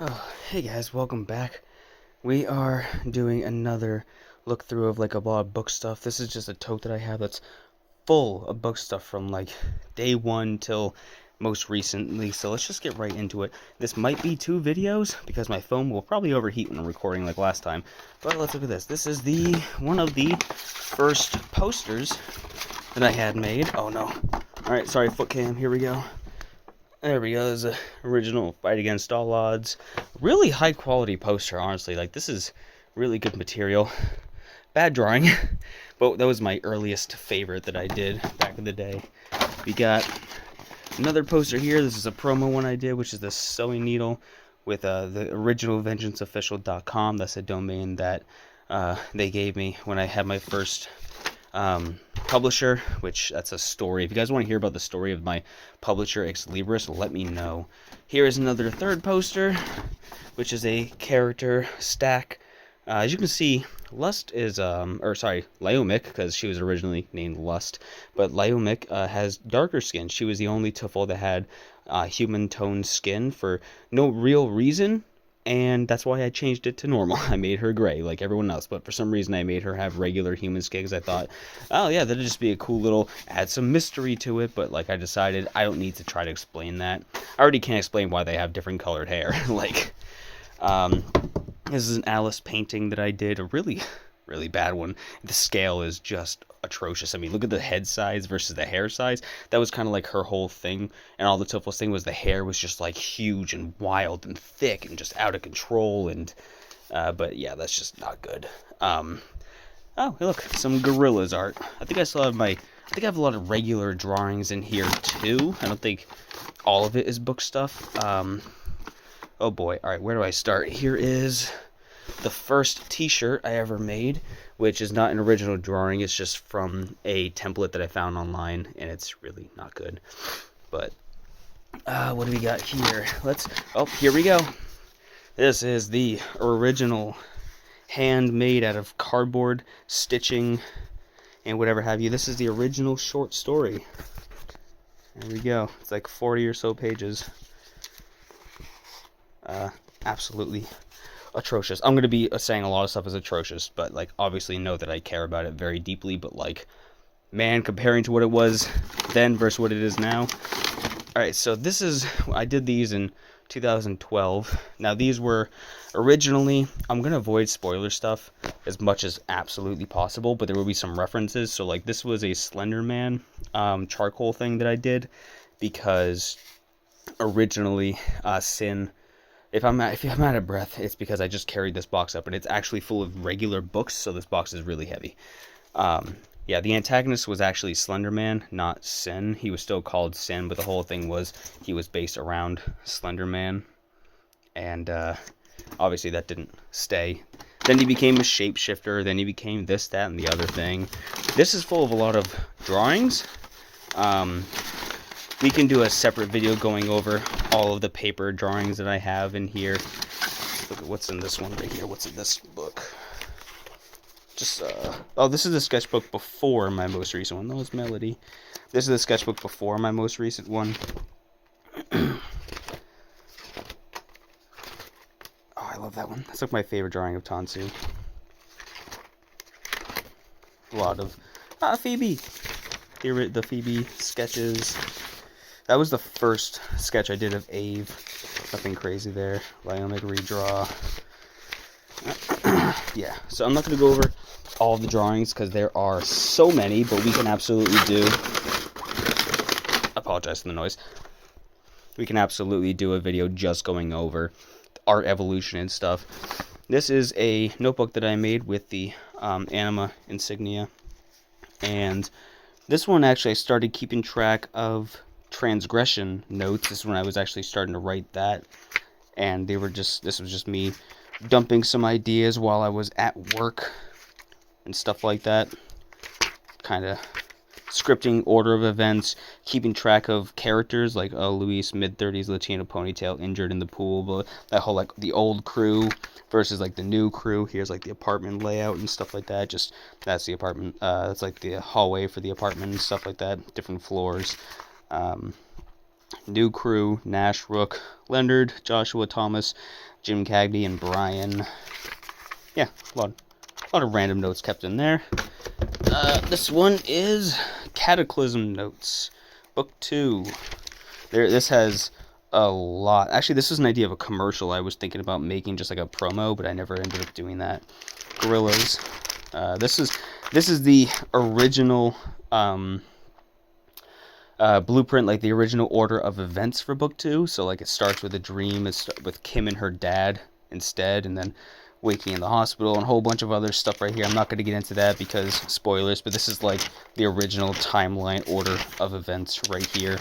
Oh, hey guys, welcome back. We are doing another look through of like a lot of book stuff. This is just a tote that I have that's full of book stuff from like day one till most recently. So let's just get right into it. This might be 2 videos because my phone will probably overheat when I'm recording like last time. But let's look at this. This is the one of the first posters that I had made. Oh no. Alright, sorry, foot cam, here we go. There we go. There's a original Fight Against All Odds. Really high quality poster, honestly. Like, this is really good material. Bad drawing, but that was my earliest favorite that I did back in the day. We got another poster here. This is a promo one I did, which is the sewing needle with the original vengeanceofficial.com. That's a domain that they gave me when I had my first publisher, which that's a story. If you guys want to hear about the story of my publisher Ex Libris, let me know. Here is another third poster, which is a character stack. As you can see, Lust is Lyomik, because she was originally named Lust, but Lyomik has darker skin. She was the only Tuffle that had human toned skin for no real reason, and that's why I changed it to normal. I made her gray like everyone else, but for some reason I made her have regular human skin because I thought, oh yeah, that'd just be a cool little, add some mystery to it, but like I decided I don't need to try to explain that. I already can't explain why they have different colored hair. Like, this is an Alice painting that I did, a really, really bad one. The scale is just atrocious. I mean, look at the head size versus the hair size. That was kind of like her whole thing, and all the Tuffle's thing was the hair was just like huge and wild and thick and just out of control. And but yeah, that's just not good. Oh, hey, look, some gorillas art. I think I still have I have a lot of regular drawings in here too. I don't think all of it is book stuff. Oh boy. All right, where do I start? Here is the first t-shirt I ever made, which is not an original drawing. It's just from a template that I found online, and it's really not good. But what do we got here? Here we go. This is the original, handmade out of cardboard, stitching, and whatever have you. This is the original short story. There we go. It's like 40 or so pages. Absolutely atrocious. I'm going to be saying a lot of stuff is atrocious, but like obviously know that I care about it very deeply, but like, man, comparing to what it was then versus what it is now. Alright, so I did these in 2012. Now these were originally, I'm going to avoid spoiler stuff as much as absolutely possible, but there will be some references. So like this was a Slender Man charcoal thing that I did, because originally Sin, if I'm out of breath, it's because I just carried this box up, and it's actually full of regular books, so this box is really heavy. Yeah, the antagonist was actually Slender Man, not Sin. He was still called Sin, but the whole thing was he was based around Slender Man, and obviously that didn't stay. Then he became a shapeshifter, then he became this, that, and the other thing. This is full of a lot of drawings. We can do a separate video going over all of the paper drawings that I have in here. Look at what's in this one right here. What's in this book? Just, oh, this is the sketchbook before my most recent one. That was Melody. This is the sketchbook before my most recent one. Oh, I love that one. That's like my favorite drawing of Tansu. A lot of, Phoebe. The Phoebe sketches. That was the first sketch I did of Ave. Nothing crazy there. Lyomik redraw. Yeah, so I'm not going to go over all of the drawings because there are so many, but we can absolutely do... I apologize for the noise. We can absolutely do a video just going over art evolution and stuff. This is a notebook that I made with the anima insignia. And this one actually I started keeping track of transgression notes. This is when I was actually starting to write that, and this was just me dumping some ideas while I was at work and stuff like that, kind of scripting order of events, keeping track of characters like Luis, mid-30s Latino ponytail, injured in the pool, but that whole like the old crew versus like the new crew. Here's like the apartment layout and stuff like that. Just that's the apartment, that's like the hallway for the apartment and stuff like that, different floors. New crew: Nash, Rook, Leonard, Joshua, Thomas, Jim Cagney, and Brian. Yeah, a lot of random notes kept in there. This one is Cataclysm Notes, Book 2. This has a lot. Actually, this is an idea of a commercial I was thinking about making, just like a promo, but I never ended up doing that. Gorillas. This is the original blueprint, like the original order of events for Book 2. So like it starts with a dream. It's with Kim and her dad instead, and then waking in the hospital and a whole bunch of other stuff right here. I'm not going to get into that because spoilers, but this is like the original timeline order of events right here,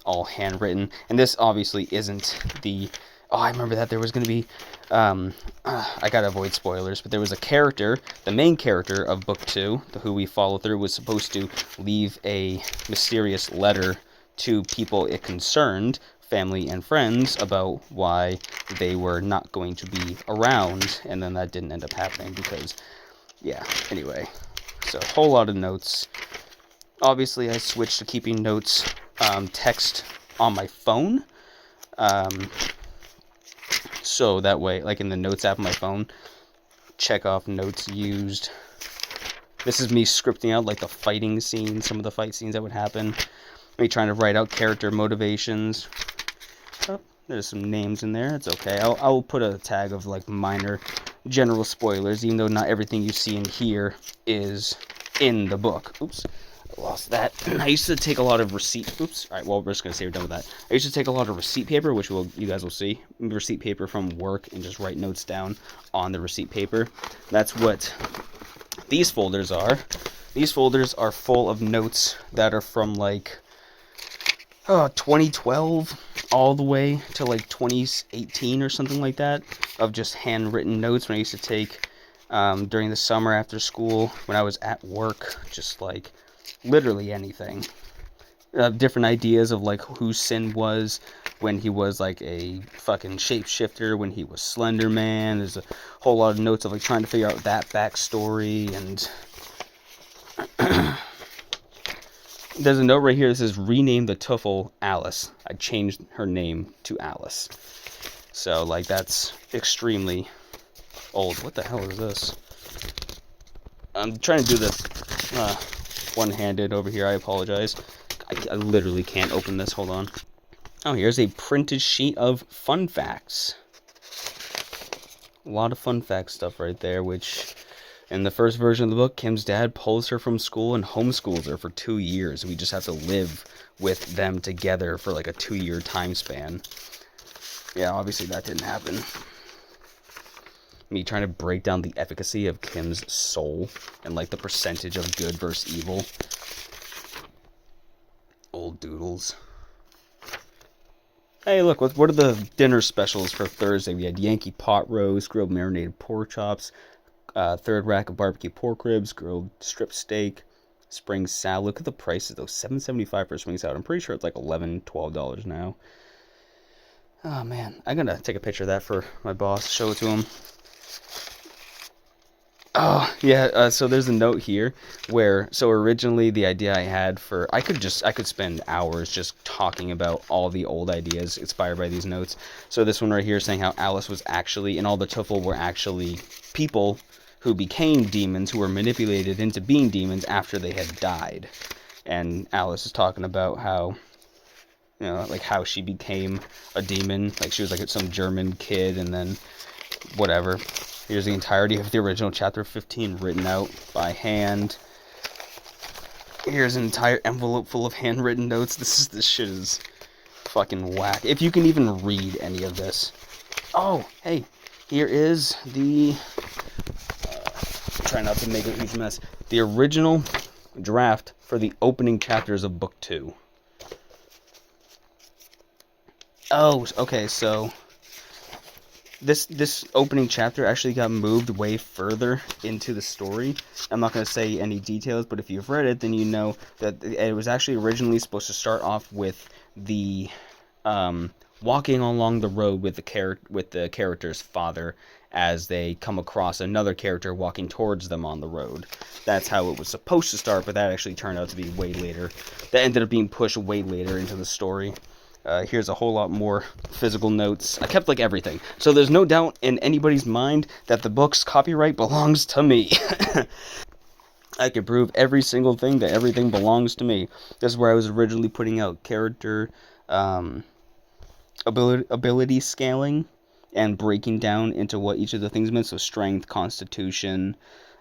all handwritten. And this obviously isn't the... Oh, I remember that there was going to be... I gotta avoid spoilers, but there was a character, the main character of Book 2, who we follow through, was supposed to leave a mysterious letter to people it concerned, family and friends, about why they were not going to be around, and then that didn't end up happening because, yeah, anyway. So, a whole lot of notes. Obviously, I switched to keeping notes text on my phone. So that way, like in the notes app on my phone, check off notes used. This is me scripting out like the fighting scenes, some of the fight scenes that would happen. Me trying to write out character motivations. Oh, there's some names in there. It's okay. I'll put a tag of like minor general spoilers, even though not everything you see in here is in the book. Oops. Lost that. I used to take a lot of receipt. Oops. All right. Well, we're just gonna say we're done with that. I used to take a lot of receipt paper, which you guys will see, receipt paper from work, and just write notes down on the receipt paper. That's what these folders are. These folders are full of notes that are from like 2012 all the way to like 2018 or something like that, of just handwritten notes when I used to take during the summer after school when I was at work, just like literally anything. Different ideas of like who Sin was when he was like a fucking shapeshifter, when he was Slender Man. There's a whole lot of notes of like trying to figure out that backstory, and there's a note right here that says rename the Tuffle Alice. I changed her name to Alice. So like that's extremely old. What the hell is this? I'm trying to do this one-handed over here. I apologize. I literally can't open this. Hold on. Oh, here's a printed sheet of fun facts. A lot of fun fact stuff right there, which in the first version of the book, Kim's dad pulls her from school and homeschools her for 2 years. We just have to live with them together for like a 2-year time span. Yeah, obviously that didn't happen. Me trying to break down the efficacy of Kim's soul and like the percentage of good versus evil. Old doodles. Hey, look, what are the dinner specials for Thursday? We had Yankee pot roast, grilled marinated pork chops, third rack of barbecue pork ribs, grilled strip steak, spring salad. Look at the prices though, $7.75 for a spring salad. I'm pretty sure it's like $11, $12 now. Oh man, I'm gonna take a picture of that for my boss, show it to him. Oh, yeah, so there's a note here where, so originally the idea I had for, I could spend hours just talking about all the old ideas inspired by these notes. So this one right here saying how Alice was actually, and all the Tuffle were actually people who became demons, who were manipulated into being demons after they had died. And Alice is talking about how, you know, like how she became a demon, like she was like some German kid, and then whatever. Here's the entirety of the original chapter 15 written out by hand. Here's an entire envelope full of handwritten notes. This shit is fucking whack. If you can even read any of this. Oh, hey, here is the... try not to make a huge mess. The original draft for the opening chapters of Book 2. Oh, okay, so... This opening chapter actually got moved way further into the story. I'm not going to say any details, but if you've read it, then you know that it was actually originally supposed to start off with the walking along the road with the character's father as they come across another character walking towards them on the road. That's how it was supposed to start, but that actually turned out to be way later. That ended up being pushed way later into the story. Here's a whole lot more physical notes. I kept like everything. So there's no doubt in anybody's mind that the book's copyright belongs to me. I could prove every single thing that everything belongs to me. This is where I was originally putting out character ability scaling and breaking down into what each of the things meant. So strength, constitution,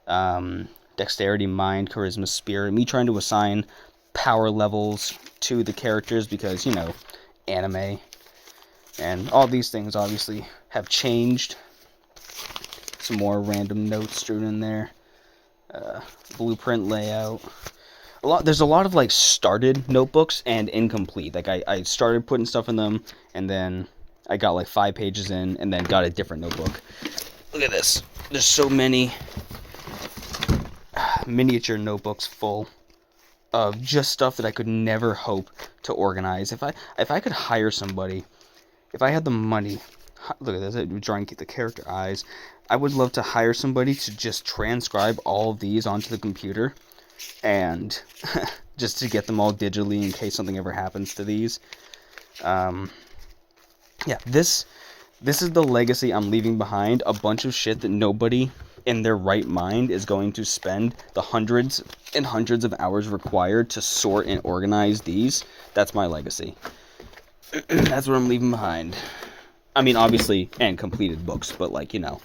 dexterity, mind, charisma, spirit. Me trying to assign power levels to the characters because, you know, anime. And all these things obviously have changed. Some more random notes strewn in there. Blueprint layout. There's a lot of like started notebooks and incomplete. Like I started putting stuff in them, and then I got like 5 pages in, and then got a different notebook. Look at this. There's so many miniature notebooks full of just stuff that I could never hope to organize. If I could hire somebody, if I had the money, look at this, I'm drawing the character eyes. I would love to hire somebody to just transcribe all of these onto the computer, and just to get them all digitally in case something ever happens to these. Yeah, this is the legacy I'm leaving behind. A bunch of shit that nobody in their right mind is going to spend the hundreds and hundreds of hours required to sort and organize these. That's my legacy. That's what I'm leaving behind. I mean, obviously, and completed books, but like, you know,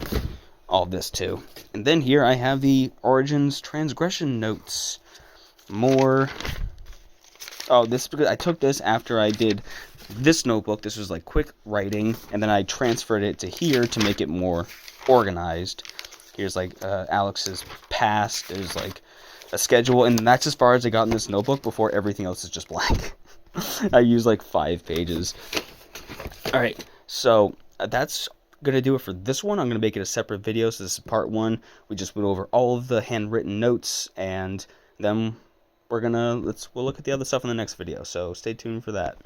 all this too. And then here I have the Origins Transgression notes. More. Oh, this, because I took this after I did this notebook. This was like quick writing, and then I transferred it to here to make it more organized. Here's like Alex's past. There's like a schedule, and that's as far as I got in this notebook before everything else is just blank. I used like 5 pages. Alright, so that's gonna do it for this one. I'm gonna make it a separate video, so this is part 1. We just went over all of the handwritten notes, and then we'll look at the other stuff in the next video, so stay tuned for that.